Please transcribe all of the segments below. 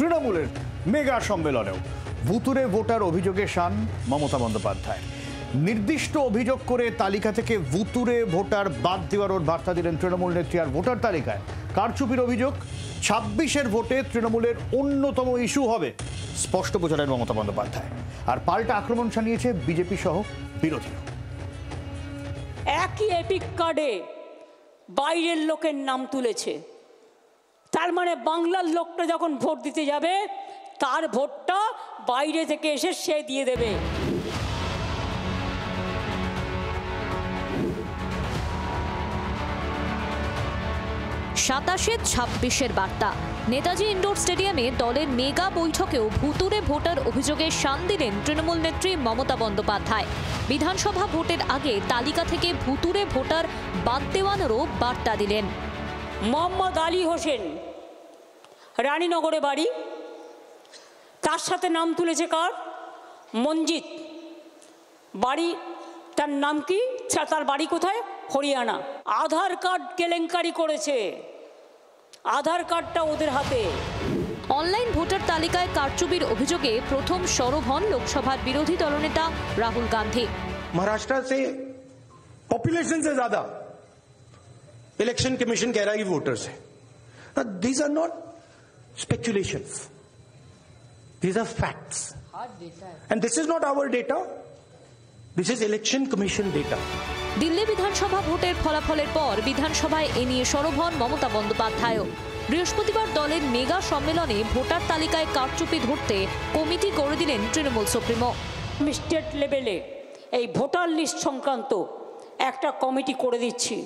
তৃণমূলের মেগা সম্মেলনেও ভুতুরে ভোটার অভিযোগে শান মমতা বন্দ্যোপাধ্যায়। নির্দিষ্ট অভিযোগ করে তালিকা থেকে ভুতুরে ভোটার বাদ দেওয়ার বার্তা দিলেন তৃণমূল নেত্রী। আর ভোটার তালিকায় কারচুপির অভিযোগ 26-এর ভোটে তৃণমূলের অন্যতম ইস্যু হবে স্পষ্ট বোঝালেন মমতা বন্দ্যোপাধ্যায়। আর পাল্টা আক্রমণ শানিয়েছে বিজেপি সহ বিরোধীরা। একই এপিক কার্ডে বাইরের লোকের নাম তুলেছে, তার মানে বাংলার লোকটা যখন ভোট দিতে যাবে তার ভোটটা বাইরে থেকে এসে সে দিয়ে দেবে। 27-26-এর বার্তা। নেতাজি ইন্ডোর স্টেডিয়ামে দলের মেগা বৈঠকেও ভুতুরে ভোটার অভিযোগে শান দিলেন তৃণমূল নেত্রী মমতা বন্দ্যোপাধ্যায়। বিধানসভা ভোটের আগে তালিকা থেকে ভুতুরে ভোটার বাদ দেওয়ানোরও বার্তা দিলেন। মোহাম্মদ আলী হোসেন, রানীনগরে বাড়ি, তার সাথে নাম তুলেছে কার? মঞ্জিত। বাড়ি, তার নাম কি? তার বাড়ি কোথায়? হরিয়ানা। আধার কার্ড কেলেঙ্কারি করেছে, আধার কার্ডটা ওদের হাতে। অনলাইন ভোটার তালিকায় কারচুপির অভিযোগে প্রথম সরব হন লোকসভার বিরোধী দলনেতা রাহুল গান্ধী। महाराष्ट्र से पॉपुलेशन से ज्यादा इलेक्शन कमीशन कह रहा है कि वोटर्स है। These are not speculations, these are facts and this is not our data, this is election commission data. Delhi বিধানসভা ভোটের ফলাফলের পর বিধানসভায় এ নিয়ে সরব হন মমতা বন্দ্যোপাধ্যায়ও। বৃহস্পতিবার দলের মেগা সম্মেলনে ভোটার তালিকায় কারচুপি ধরতে কমিটি করে দিলেন তৃণমূল সুপ্রিমো। স্টেট লেভেলে এই ভোটার লিস্ট সংক্রান্ত একটা কমিটি করে দিচ্ছি।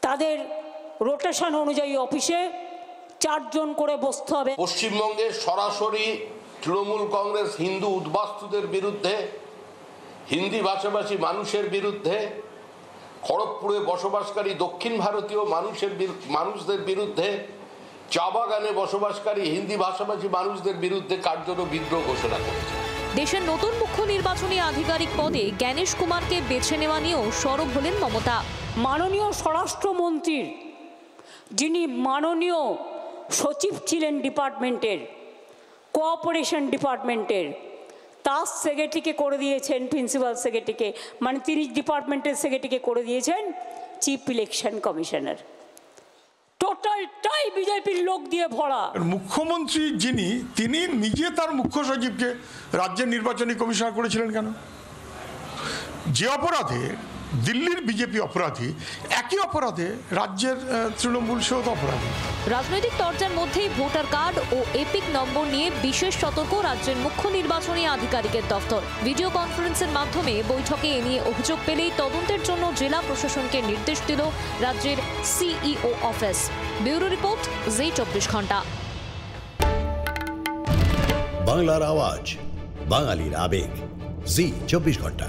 তাদের রোটেশন অনুযায়ী অফিসে 4 জন করে বসতে হবে। পশ্চিমবঙ্গে সরাসরি তৃণমূল কংগ্রেস হিন্দু উদ্বাস্তুদের বিরুদ্ধে, হিন্দি ভাষাভাষী মানুষের বিরুদ্ধে, খড়গপুরে বসবাসকারী দক্ষিণ ভারতীয় মানুষদের বিরুদ্ধে, চা বাগানে বসবাসকারী হিন্দি ভাষাভাষী মানুষদের বিরুদ্ধে কার্যত বিদ্রোহ ঘোষণা করেছে। দেশের নতুন মুখ্য নির্বাচনী আধিকারিক পদে জ্ঞানেশ কুমারকে বেছে নেওয়া নিয়েও সরব হলেন মমতা। মাননীয় স্বরাষ্ট্রমন্ত্রীর, যিনি মাননীয় সচিব ছিলেন ডিপার্টমেন্টের, কোঅপারেশন ডিপার্টমেন্টের, তার সেক্রেটারিকে করে দিয়েছেন, প্রিন্সিপাল সেক্রেটারিকে, মানে তিনি ডিপার্টমেন্টের সেক্রেটারিকে করে দিয়েছেন চিফ ইলেকশন কমিশনার। টোটালটাই বিজেপির লোক দিয়ে ভরা। মুখ্যমন্ত্রী যিনি, তিনি নিজে তার মুখ্য সচিবকে রাজ্যের নির্বাচনী কমিশনার করেছিলেন কেন? যে অপরাধে দিল্লির বিজেপি অপরাধী, একই অপরাধে রাজ্যের তৃণমূল সেও তো অপরাধী। রাজনৈতিক চর্চার মধ্যেই ভোটার কার্ড ও এপিক নম্বর নিয়ে বিশেষ সতর্ক রাজ্যের মুখ্য নির্বাচনী আধিকারিকের দফতর। ভিডিও কনফারেন্সের মাধ্যমে বৈঠকে এ নিয়ে অভিযোগ পেলেই তদন্তের জন্য জেলা প্রশাসনকে নির্দেশ দিল রাজ্যের সিইও অফিস। ব্যুরো রিপোর্ট, জি 24 ঘন্টা। বাংলার আওয়াজ, বাঙালির আবেগ, জি 24 ঘন্টা।